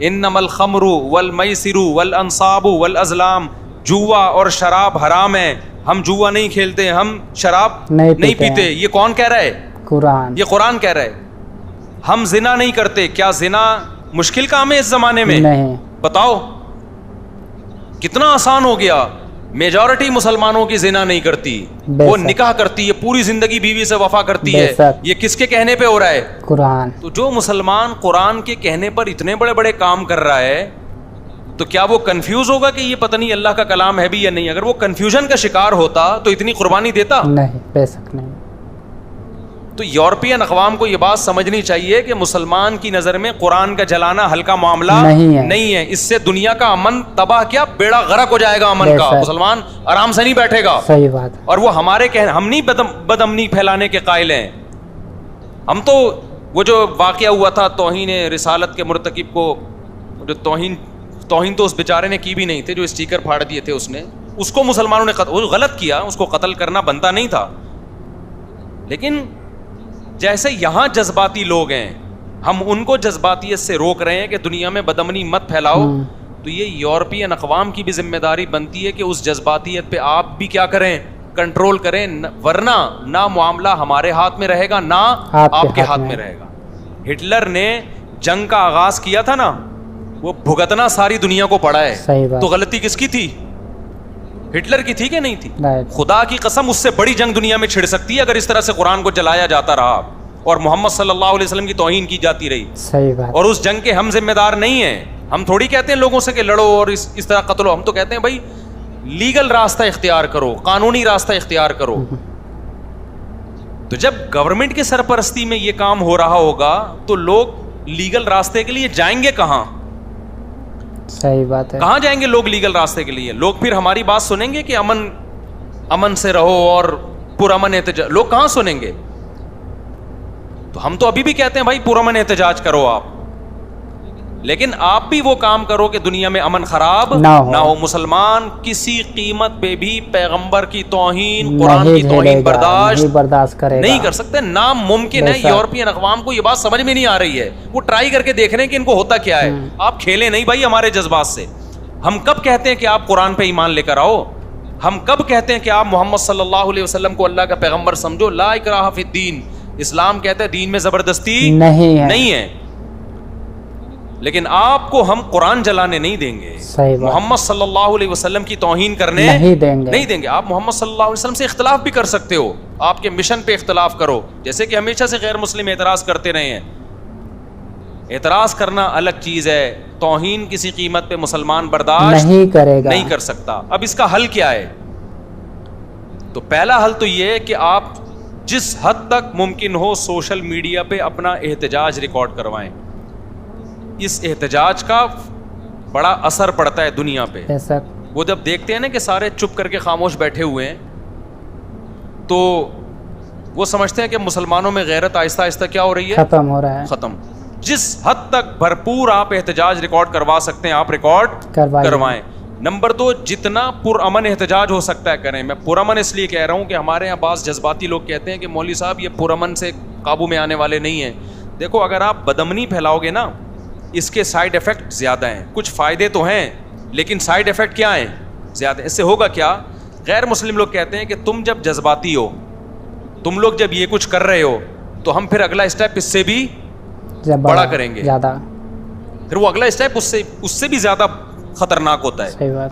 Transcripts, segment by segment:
انما الخمر والمیسر والانصاب والازلام، جوا اور شراب حرام ہے، ہم جوا نہیں کھیلتے، ہم شراب نہیں پیتے. یہ کون کہہ رہا ہے؟ قرآن. یہ قرآن کہہ رہا ہے. ہم زنا نہیں کرتے. کیا زنا مشکل کام ہے اس زمانے میں؟ نہیں. بتاؤ کتنا آسان ہو گیا. میجورٹی مسلمانوں کی زنا نہیں کرتی، وہ نکاح کرتی ہے، پوری زندگی بیوی سے وفا کرتی ہے. یہ کس کے کہنے پہ ہو رہا ہے؟ قرآن. تو جو مسلمان قرآن کے کہنے پر اتنے بڑے بڑے کام کر رہا ہے تو کیا وہ کنفیوز ہوگا کہ یہ پتہ نہیں اللہ کا کلام ہے بھی یا نہیں؟ اگر وہ کنفیوژن کا شکار ہوتا تو اتنی قربانی دیتا نہیں، بے شک نہیں. تو یورپین اقوام کو یہ بات سمجھنی چاہیے کہ مسلمان کی نظر میں قرآن کا جلانا ہلکا معاملہ نہیں ہے. اس سے دنیا کا امن تباہ، کیا بیڑا غرق ہو جائے گا امن کا. مسلمان آرام سے نہیں بیٹھے گا. صحیح بات. اور وہ ہمارے ہم نہیں بد امنی پھیلانے کے قائل ہیں. ہم تو وہ جو واقعہ ہوا تھا توہین رسالت کے مرتکب کو، جو توہین تو اس بیچارے نے کی بھی نہیں تھے، جو اسٹیکر پھاڑ دیے تھے اس کو مسلمانوں نے غلط کیا، اس کو قتل کرنا بنتا نہیں تھا. لیکن جیسے یہاں جذباتی لوگ ہیں، ہم ان کو جذباتیت سے روک رہے ہیں کہ دنیا میں بدامنی مت پھیلاؤ، تو یہ یورپین اقوام کی بھی ذمہ داری بنتی ہے کہ اس جذباتیت پہ آپ بھی کیا کریں، کنٹرول کریں، ورنہ نہ معاملہ ہمارے ہاتھ میں رہے گا نہ آپ کے ہاتھ میں رہے گا. ہٹلر نے جنگ کا آغاز کیا تھا نا، وہ بھگتنا ساری دنیا کو پڑا ہے. تو غلطی کس کی تھی؟ ہٹلر کی تھی کہ نہیں تھی؟ خدا کی قسم اس سے بڑی جنگ دنیا میں چھڑ سکتی ہے اگر اس طرح سے قرآن کو جلایا جاتا رہا اور محمد صلی اللہ علیہ وسلم کی توہین کی جاتی رہی. صحیح بات. اور اس جنگ کے ہم ذمہ دار نہیں ہیں. ہم تھوڑی کہتے ہیں لوگوں سے کہ لڑو اور اس طرح قتل ہو. ہم تو کہتے ہیں بھائی لیگل راستہ اختیار کرو، قانونی راستہ اختیار کرو. تو جب گورنمنٹ کی سرپرستی میں یہ کام ہو رہا ہوگا تو لوگ لیگل راستے کے لیے جائیں گے کہاں؟ صحیح بات ہے. کہاں جائیں گے لوگ لیگل راستے کے لیے؟ لوگ پھر ہماری بات سنیں گے کہ امن سے رہو اور پرامن احتجاج؟ لوگ کہاں سنیں گے؟ تو ہم تو ابھی بھی کہتے ہیں بھائی پرامن احتجاج کرو آپ، لیکن آپ بھی وہ کام کرو کہ دنیا میں امن خراب نہ ہو. مسلمان کسی قیمت پہ بھی پیغمبر کی توہین، قرآن کی توہین برداشت نہیں کر سکتے. ناممکن ہے. یورپین اقوام کو یہ بات سمجھ میں نہیں آ رہی ہے. وہ ٹرائی کر کے دیکھ رہے ہیں کہ ان کو ہوتا کیا ہے. آپ کھیلیں نہیں بھائی ہمارے جذبات سے. ہم کب کہتے ہیں کہ آپ قرآن پہ ایمان لے کر آؤ؟ ہم کب کہتے ہیں کہ آپ محمد صلی اللہ علیہ وسلم کو اللہ کا پیغمبر سمجھو؟ لا اکراہ فی الدین. اسلام کہتا ہے دین میں زبردستی نہیں ہے. لیکن آپ کو ہم قرآن جلانے نہیں دیں گے، محمد صلی اللہ علیہ وسلم کی توہین کرنے نہیں دیں گے. آپ محمد صلی اللہ علیہ وسلم سے اختلاف بھی کر سکتے ہو، آپ کے مشن پہ اختلاف کرو، جیسے کہ ہمیشہ سے غیر مسلم اعتراض کرتے رہے ہیں. اعتراض کرنا الگ چیز ہے، توہین کسی قیمت پہ مسلمان برداشت نہیں کر سکتا. اب اس کا حل کیا ہے؟ تو پہلا حل تو یہ ہے کہ آپ جس حد تک ممکن ہو سوشل میڈیا پہ اپنا احتجاج ریکارڈ کروائیں. اس احتجاج کا بڑا اثر پڑتا ہے دنیا پہ. وہ جب دیکھتے ہیں نا کہ سارے چپ کر کے خاموش بیٹھے ہوئے ہیں تو وہ سمجھتے ہیں کہ مسلمانوں میں غیرت آہستہ آہستہ کیا ہو رہی ہے؟ ختم ہو رہا ہے. ختم. جس حد تک بھرپور آپ احتجاج ریکارڈ کروا سکتے ہیں آپ ریکارڈ کروائیں. نمبر 2، جتنا پرامن احتجاج ہو سکتا ہے کریں. میں پرامن اس لیے کہہ رہا ہوں کہ ہمارے یہاں بعض جذباتی لوگ کہتے ہیں کہ مولوی صاحب یہ پرامن سے قابو میں آنے والے نہیں ہیں. دیکھو اگر آپ بدامنی پھیلاؤ گے نا اس کے سائیڈ ایفیکٹ زیادہ ہیں. کچھ فائدے تو ہیں لیکن سائیڈ ایفیکٹ کیا ہیں؟ زیادہ. اس سے ہوگا کیا؟ غیر مسلم لوگ کہتے ہیں کہ تم جب جذباتی ہو، تم لوگ جب یہ کچھ کر رہے ہو تو ہم پھر اگلا اسٹیپ اس سے بھی بڑا کریں گے. پھر وہ اگلا اسٹیپ اس سے بھی زیادہ خطرناک ہوتا ہے. صحیح بات.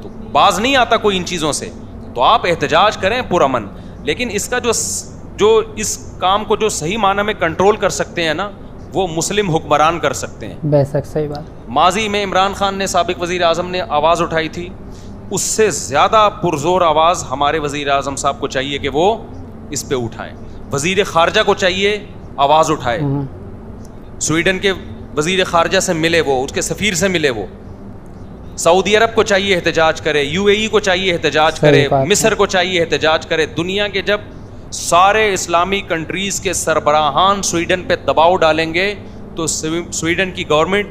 تو باز نہیں آتا کوئی ان چیزوں سے. تو آپ احتجاج کریں پرامن، لیکن اس کا جو اس کام کو جو صحیح معنی میں کنٹرول کر سکتے ہیں نا وہ مسلم حکمران کر سکتے ہیں. بے شک صحیح بات. ماضی میں عمران خان نے، سابق وزیر اعظم نے آواز اٹھائی تھی، اس سے زیادہ پرزور آواز ہمارے وزیر اعظم صاحب کو چاہیے کہ وہ اس پہ اٹھائیں. وزیر خارجہ کو چاہیے آواز اٹھائے، سویڈن کے وزیر خارجہ سے ملے، وہ اس کے سفیر سے ملے، وہ سعودی عرب کو چاہیے احتجاج کرے، UAE کو چاہیے احتجاج کرے، مصر کو چاہیے احتجاج کرے. دنیا کے جب سارے اسلامی کنٹریز کے سربراہان سویڈن پہ دباؤ ڈالیں گے تو سویڈن کی گورنمنٹ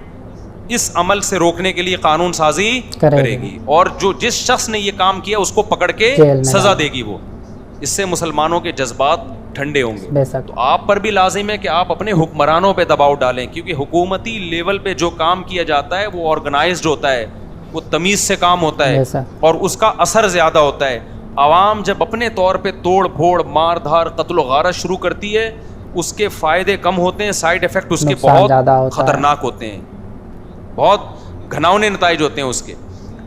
اس عمل سے روکنے کے لیے قانون سازی کرے گی، اور جس شخص نے یہ کام کیا اس کو پکڑ کے سزا دے گی. وہ اس سے مسلمانوں کے جذبات ٹھنڈے ہوں گے. بے شک. تو آپ پر بھی لازم ہے کہ آپ اپنے حکمرانوں پہ دباؤ ڈالیں, کیونکہ حکومتی لیول پہ جو کام کیا جاتا ہے وہ آرگنائزڈ ہوتا ہے, وہ تمیز سے کام ہوتا ہے اور اس کا اثر زیادہ ہوتا ہے. عوام جب اپنے طور پہ توڑ پھوڑ, مار دھار, قتل و غارت شروع کرتی ہے, اس کے فائدے کم ہوتے ہیں, سائیڈ افیکٹ اس کے بہت خطرناک ہوتے ہیں, بہت گھناؤنے نتائج ہوتے ہیں اس کے.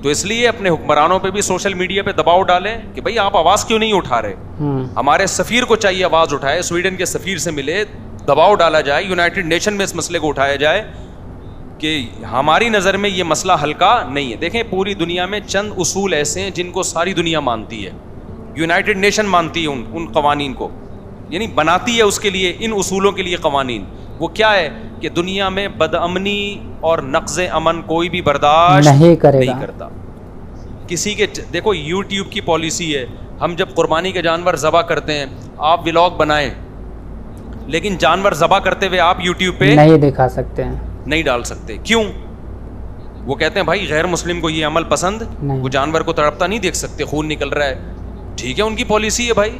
تو اس لیے اپنے حکمرانوں پہ بھی سوشل میڈیا پہ دباؤ ڈالیں کہ بھائی آپ آواز کیوں نہیں اٹھا رہے. ہمارے سفیر کو چاہیے آواز اٹھائے, سویڈن کے سفیر سے ملے, دباؤ ڈالا جائے, یونائٹڈ نیشن میں اس مسئلے کو اٹھایا جائے کہ ہماری نظر میں یہ مسئلہ ہلکا نہیں ہے. دیکھیں پوری دنیا میں چند اصول ایسے ہیں جن کو ساری دنیا مانتی ہے, یونائٹڈ نیشن مانتی ہے ان قوانین کو, یعنی بناتی ہے اس کے لیے, ان اصولوں کے لیے قوانین. وہ کیا ہے کہ دنیا میں بدامنی اور نقض امن کوئی بھی برداشت نہیں کرتا. کسی کے دیکھو یوٹیوب کی پالیسی ہے, ہم جب قربانی کے جانور ذبح کرتے ہیں آپ ولاگ بنائیں, لیکن جانور ذبح کرتے ہوئے آپ یوٹیوب پہ نہیں دکھا سکتے ہیں, نہیں ڈال سکتے. کیوں؟ وہ کہتے ہیں بھائی غیر مسلم کو یہ عمل پسند, وہ جانور کو تڑپتا نہیں دیکھ سکتے, خون نکل رہا ہے. ٹھیک ہے ان کی پالیسی ہے بھائی,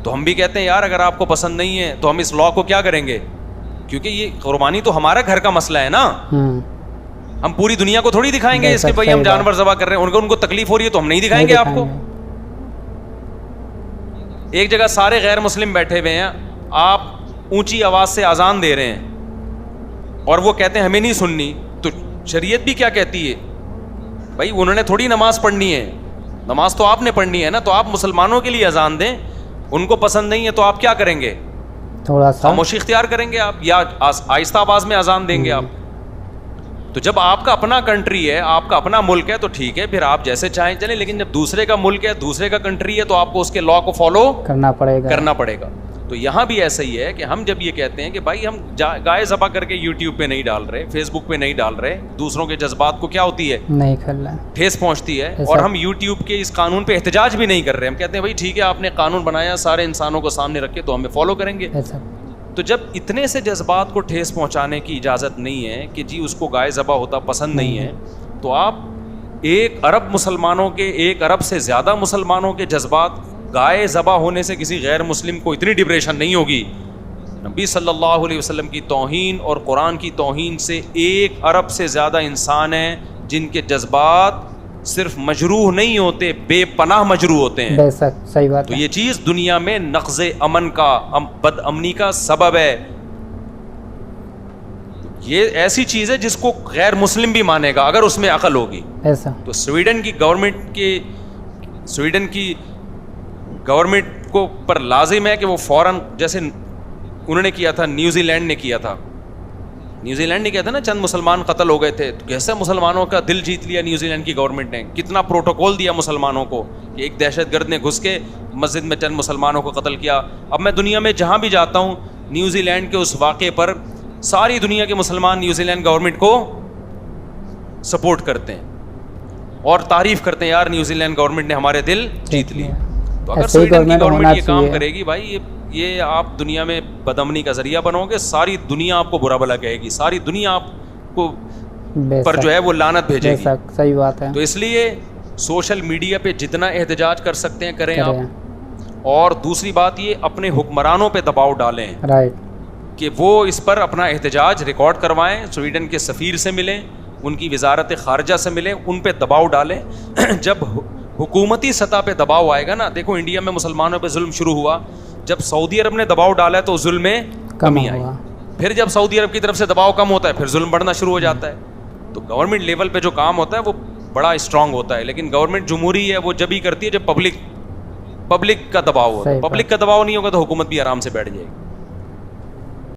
تو ہم بھی کہتے ہیں یار اگر آپ کو پسند نہیں ہے تو ہم اس لا کو کیا کریں گے, کیونکہ یہ قربانی تو ہمارا گھر کا مسئلہ ہے نا, ہم پوری دنیا کو تھوڑی دکھائیں گے اس کے بھائی ہم جانور ذبح کر رہے ہیں, ان کو تکلیف ہو رہی ہے تو ہم نہیں دکھائیں گے آپ کو. ایک جگہ سارے غیر مسلم بیٹھے ہوئے ہیں, آپ اونچی آواز سے اذان دے رہے ہیں اور وہ کہتے ہیں ہمیں نہیں سننی, تو شریعت بھی کیا کہتی ہے بھائی انہوں نے تھوڑی نماز پڑھنی ہے, نماز تو آپ نے پڑھنی ہے نا, تو آپ مسلمانوں کے لیے اذان دیں, ان کو پسند نہیں ہے تو آپ کیا کریں گے, تھوڑا سا خاموشی اختیار کریں گے آپ, یا آہستہ آواز میں اذان دیں گے آپ. تو جب آپ کا اپنا کنٹری ہے, آپ کا اپنا ملک ہے تو ٹھیک ہے, پھر آپ جیسے چاہیں چلیں, لیکن جب دوسرے کا ملک ہے, دوسرے کا کنٹری ہے, تو آپ کو اس کے لا کو فالو کرنا پڑے گا. تو یہاں بھی ایسا ہی ہے کہ ہم جب یہ کہتے ہیں کہ بھائی ہم گائے ذبح کر کے یوٹیوب پہ نہیں ڈال رہے, فیس بک پہ نہیں ڈال رہے, دوسروں کے جذبات کو کیا ہوتی ہے, نہیں کھلنا, ٹھیس پہنچتی ہے, اور ہم یوٹیوب کے اس قانون پہ احتجاج بھی نہیں کر رہے. ہم کہتے ہیں بھائی ٹھیک ہے آپ نے قانون بنایا سارے انسانوں کو سامنے رکھ کے, تو ہمیں فالو کریں گے. تو جب اتنے سے جذبات کو ٹھیس پہنچانے کی اجازت نہیں ہے کہ جی اس کو گائے ذبح ہوتا پسند نہیں ہے, تو آپ 1 ارب مسلمانوں کے, 1 ارب سے زیادہ مسلمانوں کے جذبات, گائے ذبح ہونے سے کسی غیر مسلم کو اتنی ڈپریشن نہیں ہوگی. نبی صلی اللہ علیہ وسلم کی توہین اور قرآن کی توہین سے 1 ارب سے زیادہ انسان ہیں جن کے جذبات صرف مجروح نہیں ہوتے, بے پناہ مجروح ہوتے ہیں. بے شک صحیح بات. تو یہ چیز دنیا میں نقض امن کا, بد امنی کا سبب ہے. یہ ایسی چیز ہے جس کو غیر مسلم بھی مانے گا اگر اس میں عقل ہوگی. ایسا تو سویڈن کی گورنمنٹ کو پر لازم ہے کہ وہ فوراً, جیسے انہوں نے کیا تھا, نیوزی لینڈ نے کیا تھا نا, چند مسلمان قتل ہو گئے تھے, تو کیسے مسلمانوں کا دل جیت لیا نیوزی لینڈ کی گورنمنٹ نے, کتنا پروٹوکول دیا مسلمانوں کو کہ ایک دہشت گرد نے گھس کے مسجد میں چند مسلمانوں کو قتل کیا. اب میں دنیا میں جہاں بھی جاتا ہوں, نیوزی لینڈ کے اس واقعے پر ساری دنیا کے مسلمان نیوزی لینڈ گورنمنٹ کو سپورٹ کرتے ہیں اور تعریف کرتے ہیں, یار نیوزی لینڈ گورنمنٹ نے ہمارے دل جیت لیے. تو اگر سویڈن کی گورنمنٹ یہ کام کرے گی بھائی, یہ آپ دنیا میں بدامنی کا ذریعہ بنو گے, ساری دنیا آپ کو برا بھلا کہے گی, ساری دنیا آپ کو پر جو ہے وہ لعنت بھیجے گی. صحیح بات ہے. تو اس لیے سوشل میڈیا پہ جتنا احتجاج کر سکتے ہیں کریں آپ. اور دوسری بات یہ اپنے حکمرانوں پہ دباؤ ڈالیں کہ وہ اس پر اپنا احتجاج ریکارڈ کروائیں, سویڈن کے سفیر سے ملیں, ان کی وزارت خارجہ سے ملیں, ان پہ دباؤ ڈالیں. جب حکومتی سطح پہ دباؤ آئے گا نا, دیکھو انڈیا میں مسلمانوں پہ ظلم شروع ہوا, جب سعودی عرب نے دباؤ ڈالا تو ظلم میں کمی آئی, پھر جب سعودی عرب کی طرف سے دباؤ کم ہوتا ہے پھر ظلم بڑھنا شروع ہو جاتا ہے. تو گورنمنٹ لیول پہ جو کام ہوتا ہے وہ بڑا اسٹرانگ ہوتا ہے, لیکن گورنمنٹ جمہوری ہے وہ جب ہی کرتی ہے جب پبلک کا دباؤ ہوتا ہے. پبلک کا دباؤ نہیں ہوگا تو حکومت بھی آرام سے بیٹھ جائے گی.